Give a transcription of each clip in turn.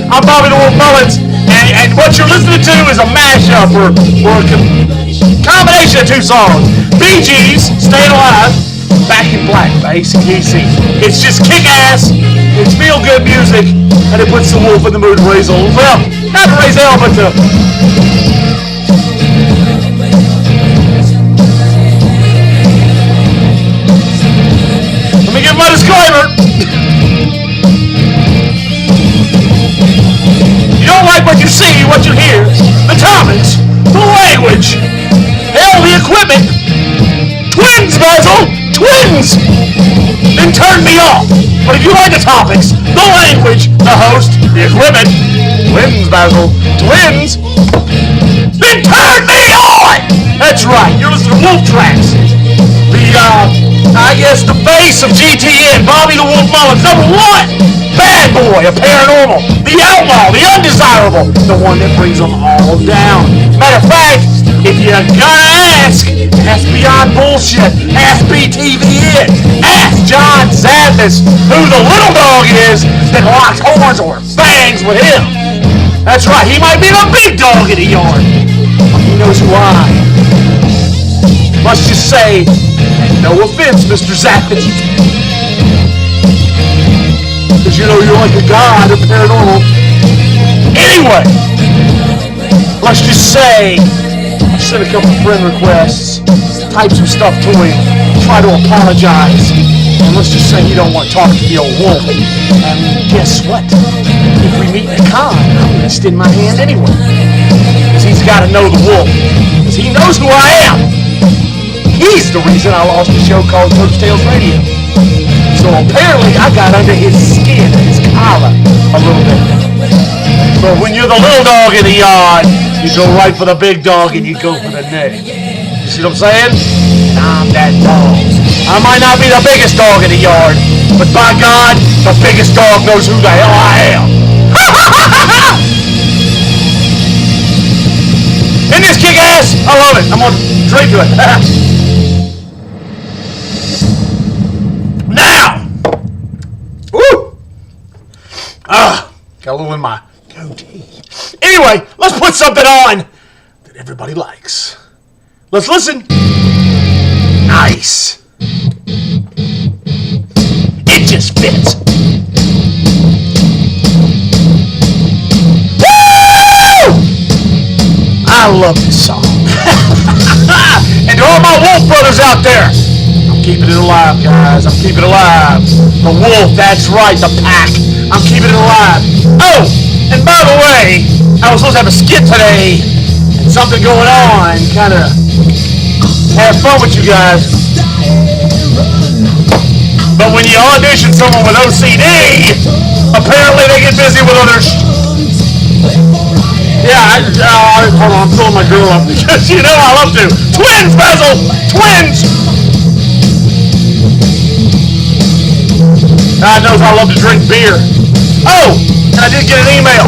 I'm Bobby the Wolf Mullins, and what you're listening to is a mashup or a combination of two songs. Bee Gees, Staying Alive, Back in Black by AC/DC. It's just kick-ass, it's feel-good music, and it puts the wolf in the mood to raise hell. Well, not to raise hell, but to... Let me give my disclaimer. You don't like what you see, what you hear, the topics, the language, hell, the equipment. Twins, Bassil! Twins! Then turn me off. But if you like the topics, the language, the host, the equipment, twins, Bassil, twins, then turn me on! That's right, you're listening to Wolf Tracks. The face of GTN, Bobby the Wolf Mullins, number one, bad boy, a paranormal, the outlaw, the undesirable, the one that brings them all down. Matter of fact, if you gotta ask beyond bullshit, ask BTV it, ask John Zappis who the little dog is that locks horns or fangs with him. That's right, he might be the big dog in the yard, but he knows who I am. Let's just say, no offense, Mr. Zappis, because you know you're like a god of paranormal. Anyway, let's just say I sent a couple friend requests, type some stuff to him, try to apologize, and let's just say he don't want to talk to the old wolf. And guess what? If we meet in a con, I'm going to extend my hand anyway, because he's got to know the wolf, because he knows who I am. He's the reason I lost a show called Coach Tales Radio. So apparently I got under his skin, his collar, a little bit. But when you're the little dog in the yard, you go right for the big dog and you go for the neck. You see what I'm saying? I'm that dog. I might not be the biggest dog in the yard, but by God, the biggest dog knows who the hell I am. Isn't this kick-ass? I love it. I'm going to drink to it. Now! Woo! Got a little in my goatee. Anyway, let's put something on that everybody likes. Let's listen. Nice. It just fits. Woo! I love this song. And to all my wolf brothers out there, I'm keeping it alive, guys. I'm keeping it alive. The wolf, that's right, the pack. I'm keeping it alive. Oh, and by the way, I was supposed to have a skit today and something going on, kind of have fun with you guys. But when you audition someone with OCD, apparently they get busy with others. Yeah, hold on, I'm filling my girl up because you know I love to. Twins, Bassil! Twins! God knows I love to drink beer. Oh, and I did get an email.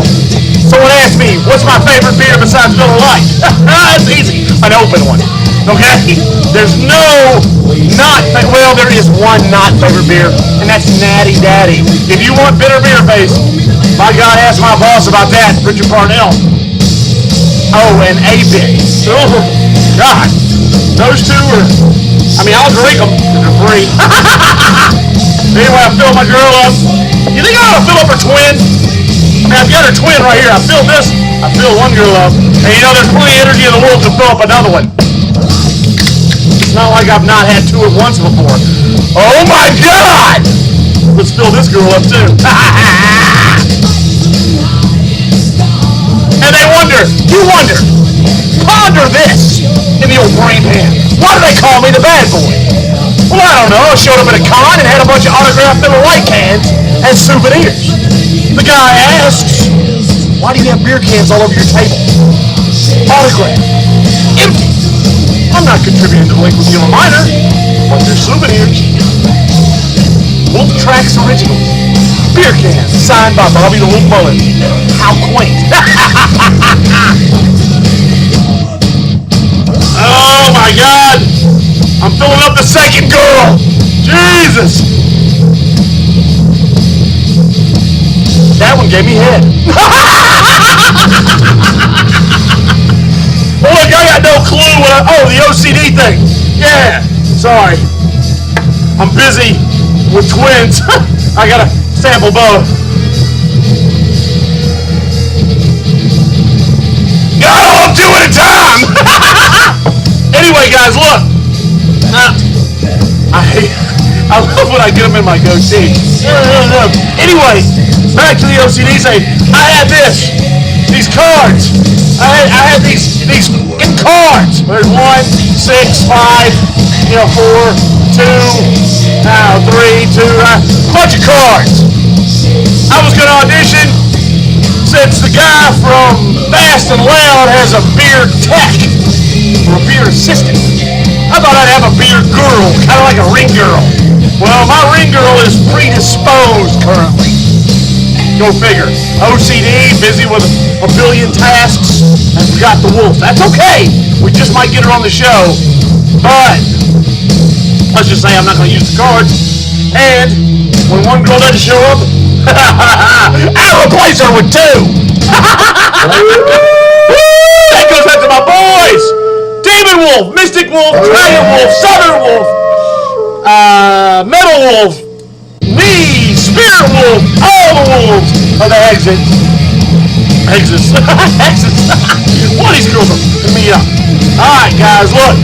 Someone asked me, what's my favorite beer besides Miller Lite? It's easy, an open one. Okay? There's no there is one not favorite beer, and that's Natty Daddy. If you want bitter beer face, my God, ask my boss about that, Richard Parnell. Oh, and A-Bit. Oh, God. Those two are, I'll drink them if they're free. Anyway, I filled my girl up. You think I ought to fill up her twin? I've got her twin right here. I filled this. I filled one girl up. And you know, there's plenty of energy in the wolf to fill up another one. It's not like I've not had two at once before. Oh, my God! Let's fill this girl up, too. And they wonder, ponder this in the old brain pan. Why do they call me the bad boy? Well, I don't know. I showed up at a con and had a bunch of autographed Miller Lite cans as souvenirs. The guy asks, why do you have beer cans all over your table? Autographed. Empty. I'm not contributing to the Liquid Humor Minor, but they're souvenirs. Wolf Tracks Original. Beer cans signed by Bobby the Wolf Mullins. How quaint. Oh my God. I'm filling up the second girl. Jesus. That one Someone gave me head. Well, look, I got no clue what the OCD thing. Yeah, sorry. I'm busy with twins. I gotta sample both. Got all two at a time. Anyway, guys, look. I love when I get them in my goatee. Anyway, back to the OCD thing. I had these cards. I had these cards. There's 1, 6, 5, 4, 2, 3, 2, a bunch of cards. I was gonna audition since the guy from Fast and Loud has a beard tech or a beard assistant. I thought I'd have a beard girl, kind of like a ring girl. Well, my ring girl is predisposed currently. Go figure. OCD, busy with a billion tasks, and forgot the wolf. That's okay. We just might get her on the show. But let's just say I'm not going to use the cards. And when one girl doesn't show up, I'll replace her with 2. That goes out to my boys. Demon Wolf, Mystic Wolf, Dragon Wolf, Southern Wolf, Metal Wolf, me, Spirit Wolf, all the wolves are the exits. Exits. What these girls are picking me up. Alright guys, look.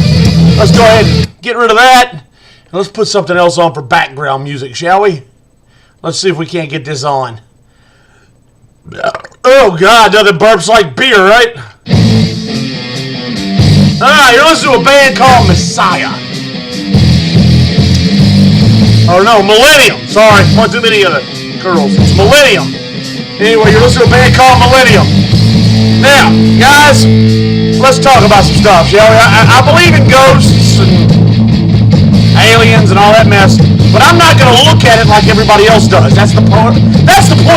Let's go ahead and get rid of that. And let's put something else on for background music, shall we? Let's see if we can't get this on. Oh God, nothing burps like beer, right? Alright, you're listening to a band called Messiah. Or no, Millennium. Sorry, one too many of the girls. It's Millennium. Anyway, you're listening to a band called Millennium. Now, guys, let's talk about some stuff, shall we? I believe in ghosts and aliens and all that mess, but I'm not going to look at it like everybody else does. That's the point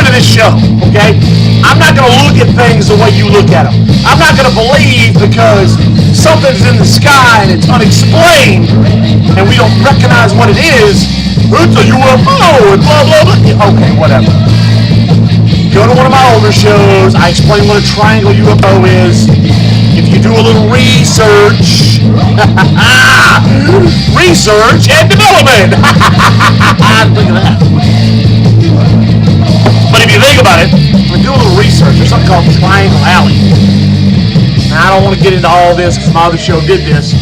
of this show, okay? I'm not going to look at things the way you look at them. I'm not going to believe because something's in the sky and it's unexplained and we don't recognize what it is. It's a UFO and blah, blah, blah. Okay, whatever. Go to one of my older shows. I explain what a triangle UFO is. If you do a little research, research and development. Look at that. But if you think about it, when you do a little research, there's something called Triangle Alley. Now, I don't want to get into all this because my other show did this,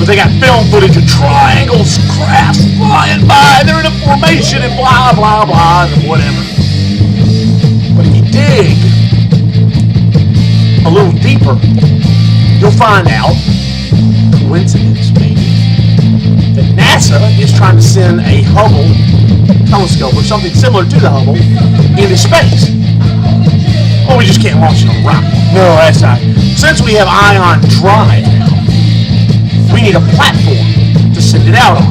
but they got film footage of triangles, crafts flying by, they're in a formation and blah, blah, blah, and whatever. But if you dig a little deeper, you'll find out, coincidence maybe, that NASA is trying to send a Hubble telescope or something similar to the Hubble into space. Well, we just can't launch it on a rocket. No, that's not. Since we have ion drive now, we need a platform to send it out on.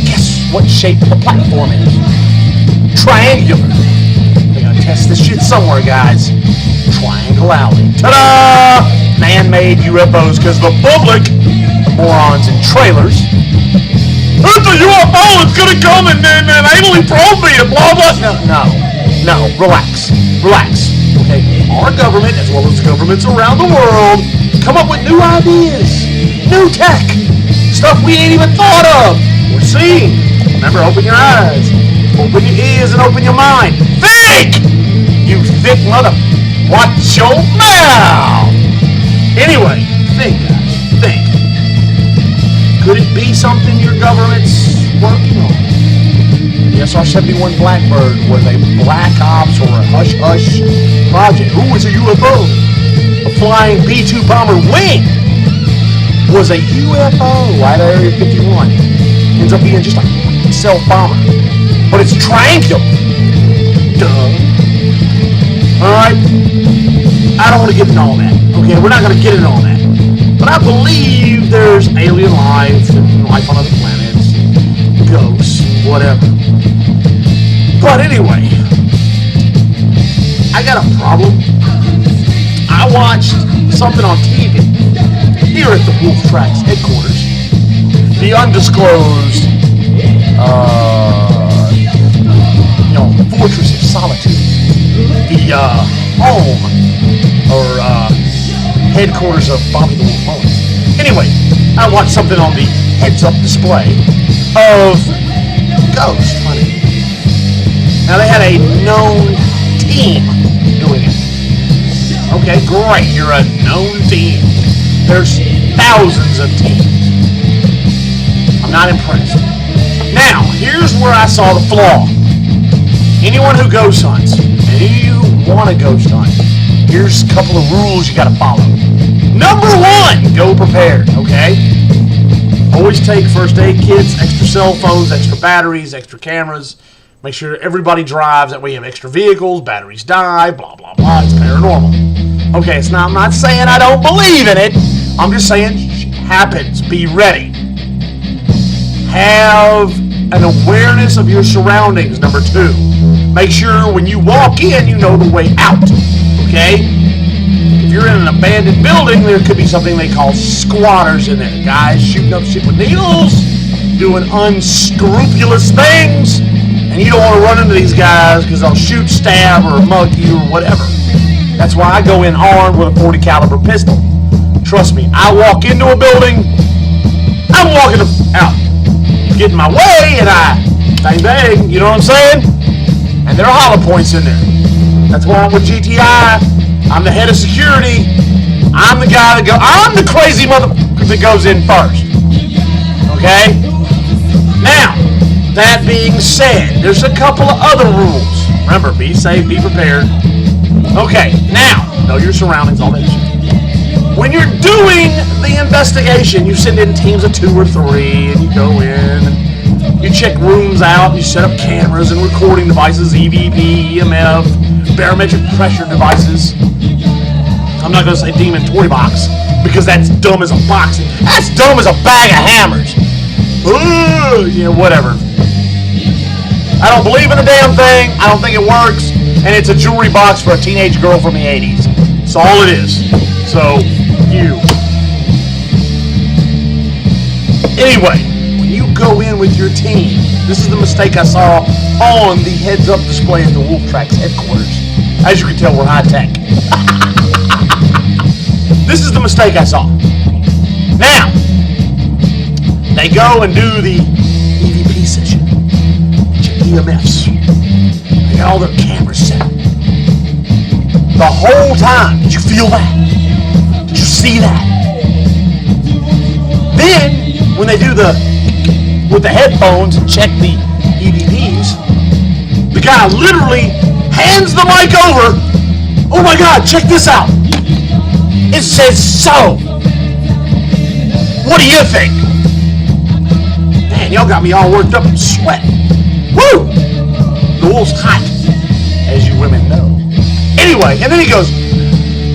Guess what shape the platform is? Triangular. They gotta test this shit somewhere, guys. Triangle Alley. Ta-da! Man-made UFOs, because the public, morons and trailers, it's a UFO, it's gonna come and anally probe me and blah blah. No, relax. Okay, our government, as well as governments around the world, come up with new ideas, new tech, stuff we ain't even thought of. We're seeing. Remember, open your eyes, open your ears, and open your mind. Think! You thick mother. Watch your mouth! Anyway, think, guys, think. Could it be something your government's working on? The SR-71 Blackbird was a black ops or a hush-hush project. Ooh, it's a UFO. A flying B-2 bomber wing was a UFO out of Area 51. Ends up being just a self-bomber. But it's triangular. Duh. Alright? I don't want to get into all that. Okay, we're not going to get into all that. But I believe there's alien life and life on other planets, ghosts, whatever. But anyway, I got a problem. I watched something on TV here at the Wolf Tracks headquarters. The undisclosed, Fortress of Solitude. the home or headquarters of Bobby the Wolf Mullins. Anyway, I watched something on the heads-up display of ghost hunting. Now, they had a known team doing it. Okay, great. You're a known team. There's thousands of teams. I'm not impressed. Now, here's where I saw the flaw. Anyone who ghost hunts, and you want to ghost hunt, here's a couple of rules you got to follow. Number one, go prepared, okay? Always take first aid kits, extra cell phones, extra batteries, extra cameras. Make sure everybody drives, that way you have extra vehicles, batteries die, blah, blah, blah. It's paranormal. Okay, I'm not saying I don't believe in it. I'm just saying it happens. Be ready. Have an awareness of your surroundings. Number two, make sure when you walk in, you know the way out. Okay? If you're in an abandoned building, there could be something they call squatters in there. Guys shooting up shit with needles, doing unscrupulous things, and you don't want to run into these guys because they'll shoot, stab, or mug you or whatever. That's why I go in armed with a .40 caliber pistol. Trust me, I walk into a building, I'm walking out, get in my way, and I bang bang, you know what I'm saying? And there are hollow points in there. That's why I'm with GTI. I'm the head of security. I'm the guy I'm the crazy motherfucker that goes in first. Okay? Now, that being said, there's a couple of other rules. Remember, be safe, be prepared. Okay, now, know your surroundings, all that shit. When you're doing the investigation, you send in teams of 2 or 3, and you go in, and you check rooms out, you set up cameras and recording devices, EVP, EMF, barometric pressure devices. I'm not going to say demon toy box, because that's dumb as a box. That's dumb as a bag of hammers. Yeah, whatever. I don't believe in the damn thing. I don't think it works. And it's a jewelry box for a teenage girl from the 80s. That's all it is. So, Anyway, when you go in with your team, this is the mistake I saw on the heads-up display at the Wolf Tracks headquarters. As you can tell, we're high-tech. This is the mistake I saw. Now, they go and do the EVP session. Check EMFs. They got all their cameras set. The whole time, did you feel that? Did you see that? Then, when they do with the headphones and check the EVPs, the guy literally hands the mic over. Oh my God, check this out. It says so. What do you think? Man, y'all got me all worked up and sweating. Woo! The wolf's hot, as you women know. Anyway, and then he goes,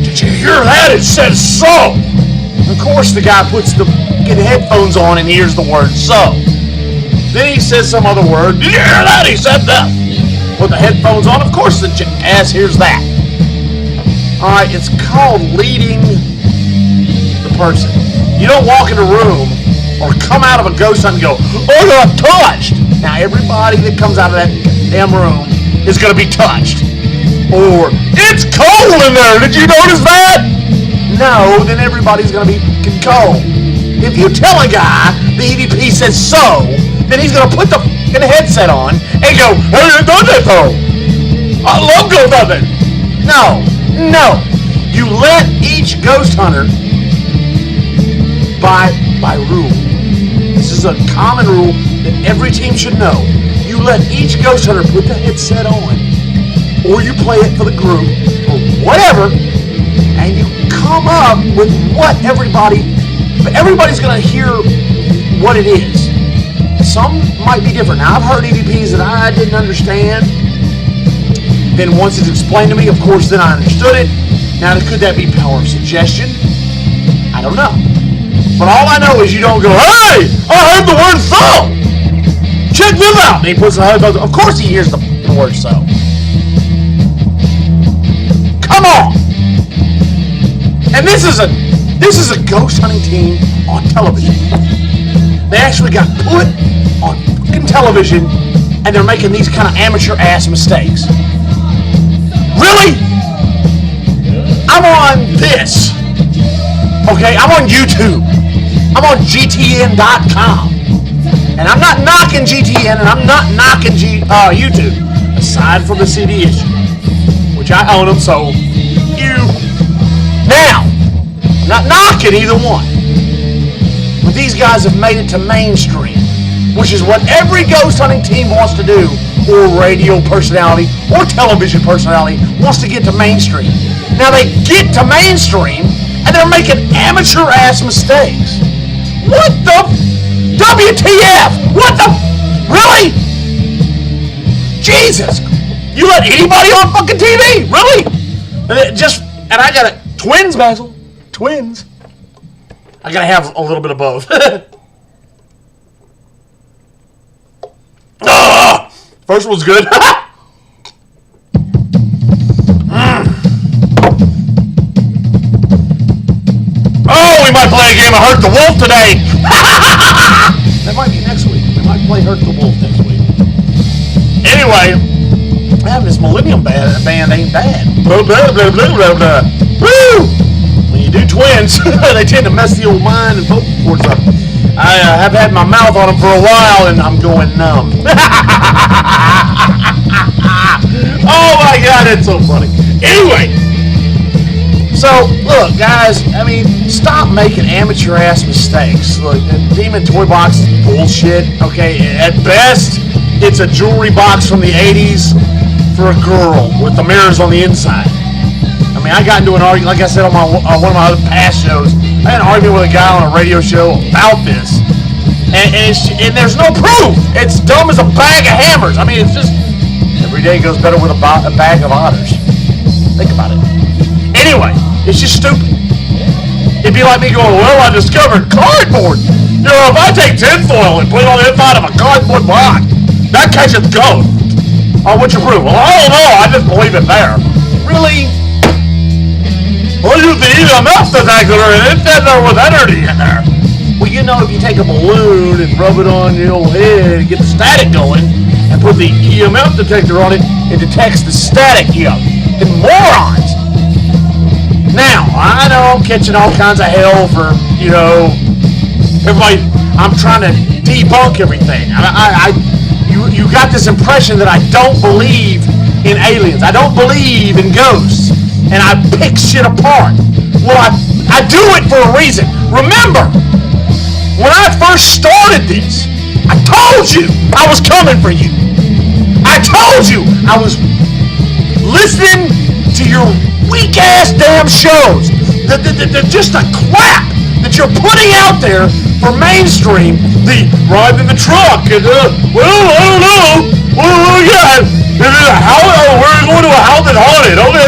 did you hear that? It says so. Of course, the guy puts the headphones on and hears the word so. Then he says some other word. Did you hear that? He said that. Put the headphones on. Of course, the ass hears that. Alright, it's called leading the person. You don't walk in a room or come out of a ghost hunt and go, oh, I got touched. Now, everybody that comes out of that damn room is going to be touched. Or, it's cold in there. Did you notice that? No, then everybody's going to be cold. If you tell a guy the EVP says so, then he's going to put the fucking headset on and go, hey, you done that though. I love ghost hunting. No. You let each ghost hunter, by rule, this is a common rule that every team should know. You let each ghost hunter put the headset on, or you play it for the group, or whatever, and you come up with what everybody's going to hear what it is. Some might be different. Now, I've heard EVPs that I didn't understand. Then once it's explained to me, of course, then I understood it. Now, could that be power of suggestion? I don't know. But all I know is you don't go, hey, I heard the word so. Check this out. And he puts the headphones on. Of course he hears the word so. Come on. And this is a ghost hunting team on television. They actually got put on fucking television, and they're making these kind of amateur ass mistakes. Really? I'm on this. Okay, I'm on YouTube. I'm on GTN.com. And I'm not knocking GTN and I'm not knocking YouTube. Aside from the CD issue. Which I own them, so you. Now, I'm not knocking either one. But these guys have made it to mainstream. Which is what every ghost hunting team wants to do. Or radio personality. Or television personality wants to get to mainstream. Now they get to mainstream and they're making amateur ass mistakes. What the WTF? What the really? Jesus. You let anybody on fucking TV? Really? And I got twins, Bassil. Twins. I gotta have a little bit of both. First one's good. Oh, we might play a game of Hurt the Wolf today. That might be next week. We might play Hurt the Wolf next week. Anyway, having this Millennium band ain't bad. Blah, blah, blah, blah, blah, blah. Woo! When you do twins, they tend to mess the old mind and vocal cords up. I have had my mouth on them for a while and I'm going numb. Oh my God, it's so funny. Anyway. So, look, guys, I mean, stop making amateur-ass mistakes. Look, the Demon Toy Box is bullshit, okay? At best, it's a jewelry box from the 80s for a girl with the mirrors on the inside. I mean, I got into an argument, like I said on one of my other past shows, I had an argument with a guy on a radio show about this, and there's no proof. It's dumb as a bag of hammers. I mean, it's just, every day goes better with a bag of otters. Think about it. Anyway, it's just stupid. It'd be like me going, well, I discovered cardboard. You know, if I take tinfoil and put it on the inside of a cardboard box, that catches ghosts. Oh, what's your proof? Well, I don't know. I just believe it there. Really? Well, you the EMF detector and it said there was energy in there. Well, you know, if you take a balloon and rub it on your old head and get the static going and put the EMF detector on it, it detects the static, you know. And morons. Now, I know I'm catching all kinds of hell for, you know, everybody, I'm trying to debunk everything. You got this impression that I don't believe in aliens. I don't believe in ghosts. And I pick shit apart. Well, I do it for a reason. Remember, when I first started this, I told you I was coming for you. I told you I was listening to your weak-ass damn shows. Just the crap that you're putting out there for mainstream. The ride in the truck and, well, I don't know. Well, yeah, we're going to a house that's haunted. Okay,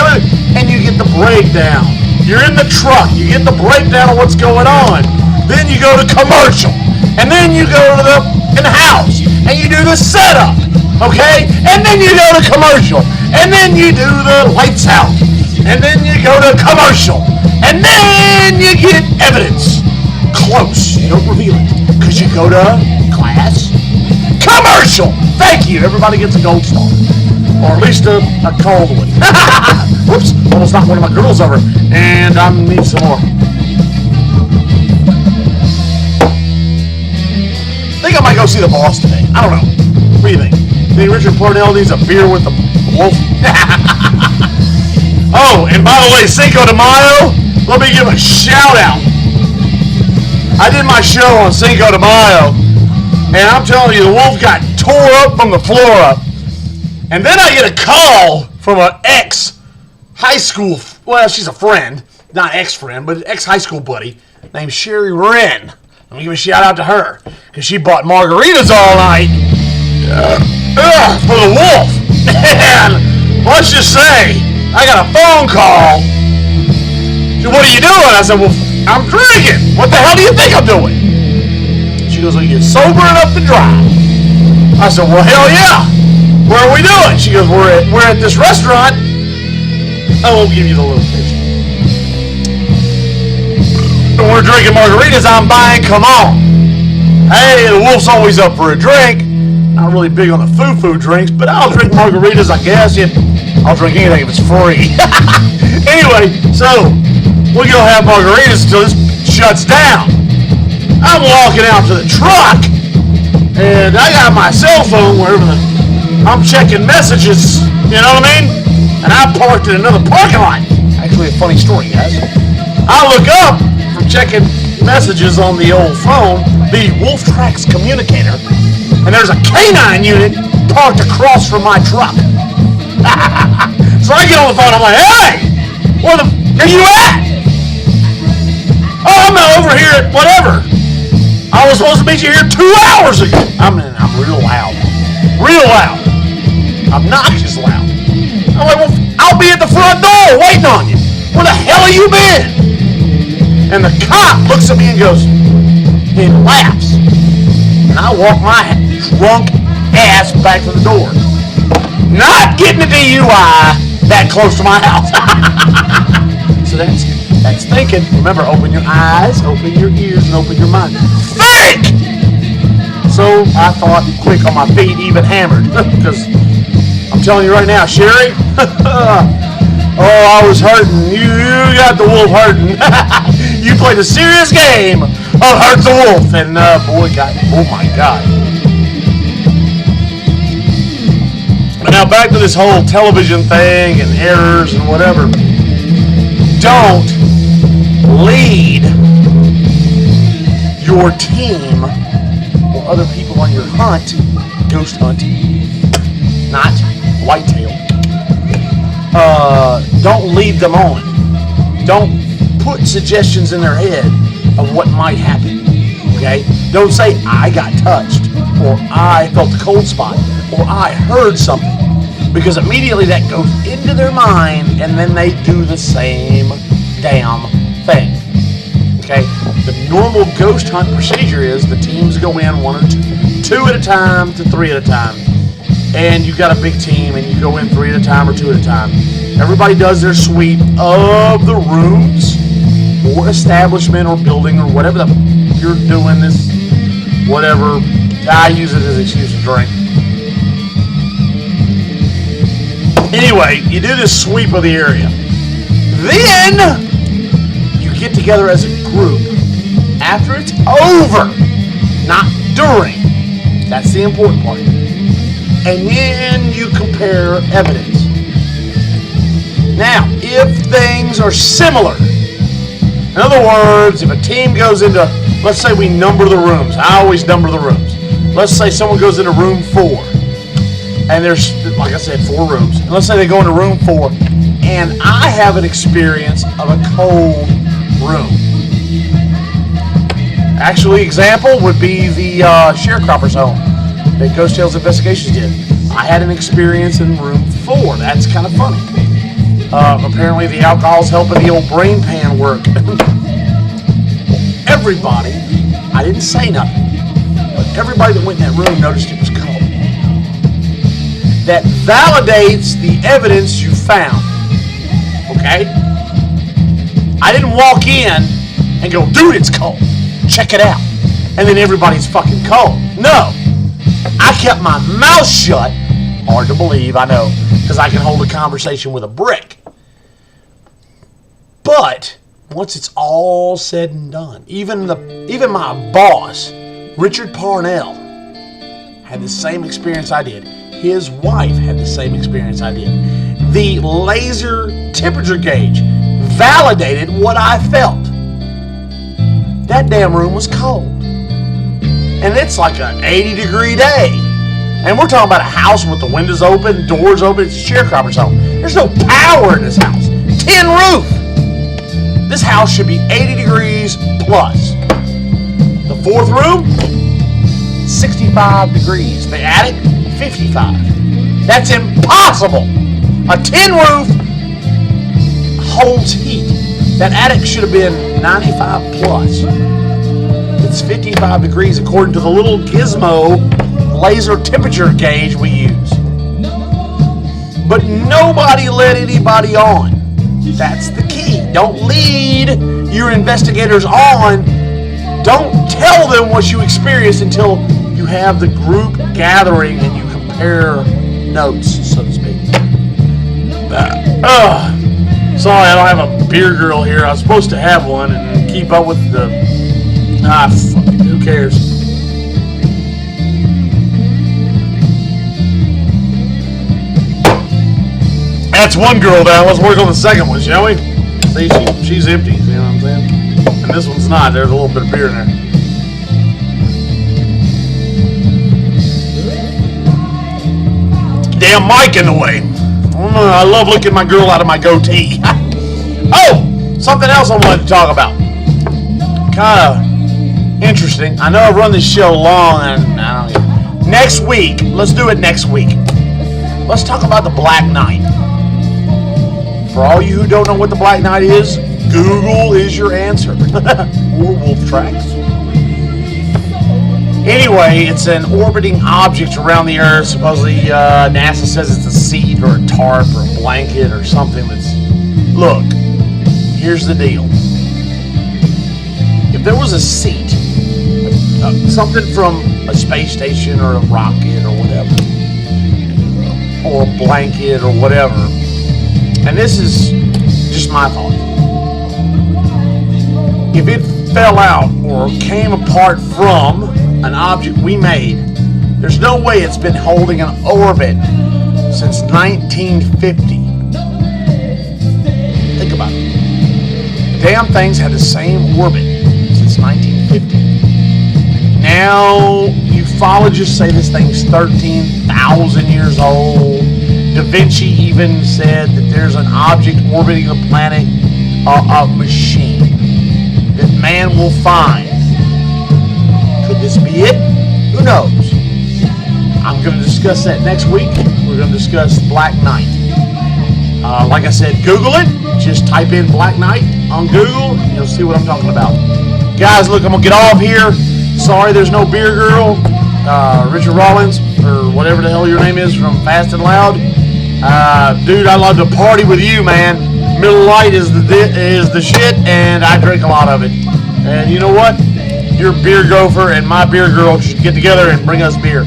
and you get the breakdown. You're in the truck. You get the breakdown of what's going on. Then you go to commercial. And then you go to in the house. And you do the setup. Okay? And then you go to commercial. And then you do the lights out. And then you go to commercial. And then you get evidence. Close. You don't reveal it. Because you go to class. Commercial. Thank you. Everybody gets a gold star. Or at least a cold one. Whoops. Almost knocked one of my girls over. And I need some more. I think I might go see the boss today. I don't know. What do you think? Think Richard Parnell needs a beer with the wolf? Oh, and by the way, Cinco de Mayo, let me give a shout out. I did my show on Cinco de Mayo, and I'm telling you, the wolf got tore up from the floor up. And then I get a call from an ex-high school, well, she's a friend, not ex-friend, but ex-high school buddy, named Sherry Wren. Let me give a shout out to her, because she bought margaritas all night for the wolf. And let's just say, I got a phone call. She said, what are you doing? I said, well, I'm drinking. What the hell do you think I'm doing? She goes, well, you're sober enough to drive. I said, well, hell yeah. Where are we doing? She goes, we're at this restaurant. I won't give you the location. And we're drinking margaritas. I'm buying, come on. Hey, the wolf's always up for a drink. Not really big on the foo-foo drinks, but I'll drink margaritas, I guess. I'll drink anything if it's free. Anyway, so we go have margaritas until this shuts down. I'm walking out to the truck, and I got my cell phone I'm checking messages, you know what I mean? And I parked in another parking lot. Actually, a funny story, guys. I look up, I'm checking messages on the old phone, the Wolf Tracks communicator, and there's a canine unit parked across from my truck. So I get on the phone, I'm like, hey, where are you at? Oh, I'm over here at whatever. I was supposed to meet you here 2 hours ago. I'm real loud. Real loud. Obnoxious loud. I'm like, well, I'll be at the front door waiting on you. Where the hell have you been? And the cop looks at me and goes, he laughs. And I walk my drunk ass back to the door. Not getting a DUI that close to my house. So that's thinking. Remember, open your eyes, open your ears, and open your mind. Think! So I thought quick on my feet, even hammered. Because I'm telling you right now, Sherry, oh, I was hurting. You got the wolf hurting. You played a serious game of Hurt the Wolf. And oh my God. Now back to this whole television thing and errors and whatever. Don't lead your team or other people on your hunt, ghost hunt, not whitetail. Don't lead them on. Don't put suggestions in their head of what might happen. Okay? Don't say, I got touched, or I felt a cold spot, or I heard something. Because immediately that goes into their mind, and then they do the same damn thing. Okay? The normal ghost hunt procedure is the teams go in 1 or 2 at a time to 3 at a time. And you've got a big team, and you go in 3 at a time or 2 at a time. Everybody does their sweep of the rooms or establishment or building or whatever you're doing this, whatever. I use it as an excuse to drink. Anyway, you do this sweep of the area. Then you get together as a group after it's over, not during. That's the important part. And then you compare evidence. Now, if things are similar, in other words, if a team goes into, let's say we number the rooms. I always number the rooms. Let's say someone goes into room 4. And there's, like I said, 4 rooms. And let's say they go into room 4, and I have an experience of a cold room. Actually, example would be the sharecropper's home that Ghost Tales Investigations did. I had an experience in room 4. That's kind of funny. Apparently, the alcohol's helping the old brain pan work. Everybody, I didn't say nothing, but everybody that went in that room noticed it was cold. That validates the evidence you found. Okay? I didn't walk in and go, dude, it's cold. Check it out. And then everybody's fucking cold. No. I kept my mouth shut. Hard to believe, I know, because I can hold a conversation with a brick. But once it's all said and done, even my boss, Richard Parnell, had the same experience I did. His wife had the same experience I did. The laser temperature gauge validated what I felt. That damn room was cold. And it's like an 80-degree day. And we're talking about a house with the windows open, doors open. It's a sharecropper's home. There's no power in this house. Tin roof. This house should be 80 degrees plus. The 4th room, 65 degrees. The attic, 55. That's impossible. A tin roof holds heat. That attic should have been 95 plus. It's 55 degrees according to the little gizmo laser temperature gauge we use. But nobody led anybody on. That's the key. Don't lead your investigators on. Don't tell them what you experienced until you have the group gathering and you compare notes, so to speak. Sorry, I don't have a beer girl here. I was supposed to have one and keep up with the... fuck it. Who cares? That's one girl down. Let's work on the second one, shall we? See, she's empty. See what I'm saying? And this one's not. There's a little bit of beer in there. Damn mic in the way. I love looking my girl out of my goatee. Oh, something else I wanted to talk about. Kind of interesting. I know I've run this show long, and I don't know. Next week, let's do it next week. Let's talk about the Black Knight. For all you who don't know what the Black Knight is, Google is your answer. Or wolf tracks. Anyway, it's an orbiting object around the Earth. Supposedly, NASA says it's a seat or a tarp or a blanket or something that's... Look, here's the deal. If there was a seat, something from a space station or a rocket or whatever, or a blanket or whatever, and this is just my thought. If it fell out or came apart from an object we made, there's no way it's been holding an orbit since 1950. Think about it. The damn thing's had the same orbit since 1950. Now, ufologists say this thing's 13,000 years old. Da Vinci even said that there's an object orbiting the planet, a machine that man will find. Could this be it? Who knows? I'm going to discuss that next week. We're going to discuss Black Knight. Like I said, Google it. Just type in Black Knight on Google, and you'll see what I'm talking about. Guys, look, I'm going to get off here. Sorry there's no beer girl. Richard Rollins, or whatever the hell your name is, from Fast and Loud. Dude, I love to party with you, man. Miller Lite is the shit, and I drink a lot of it. And you know what? Your beer gopher and my beer girl should get together and bring us beer.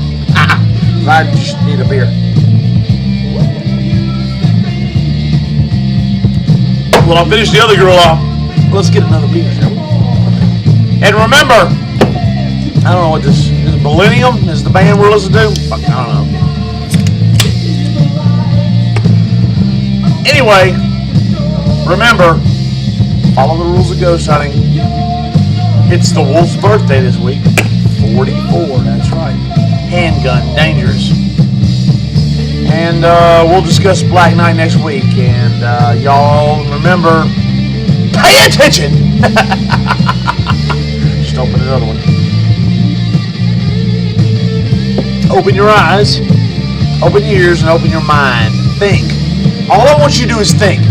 I just need a beer. Well, I'll finish the other girl off. Let's get another beer, shall we? And remember, I don't know what this is. Millennium is the band we're listening to? Fuck, I don't know. Anyway, remember, follow the rules of ghost hunting. It's the wolf's birthday this week. 44, that's right. Handgun, dangerous. And we'll discuss Black Knight next week. And y'all remember, pay attention! Just open another one. Open your eyes, open your ears, and open your mind. Think. All I want you to do is think.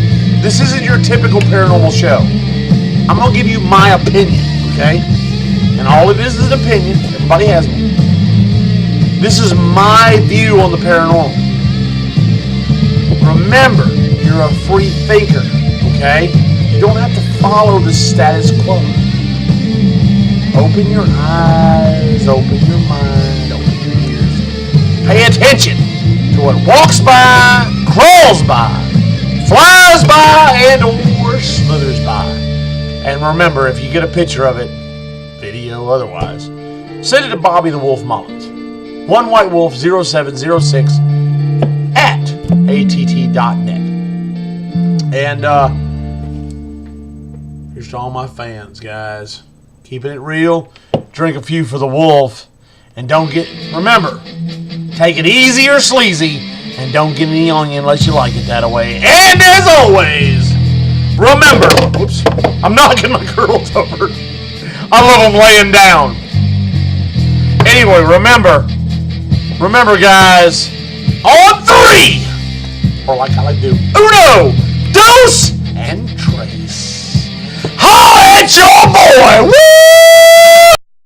This isn't your typical paranormal show. I'm going to give you my opinion, okay? And all it is an opinion. Everybody has one. This is my view on the paranormal. Remember, you're a free thinker, okay? You don't have to follow the status quo. Open your eyes, open your mind, open your ears. Pay attention to what walks by, crawls by, flies by, and or slithers by. And remember, if you get a picture of it, video otherwise, send it to Bobby the Wolf Mullins. OneWhiteWolf0706 at att.net. And here's to all my fans, guys. Keeping it real. Drink a few for the wolf. And remember, take it easy or sleazy. And don't get any on you unless you like it that way. And as always, remember, whoops, I'm knocking my girls over. I love them laying down. Anyway, remember guys, on 3, or like I like to do, uno, dos,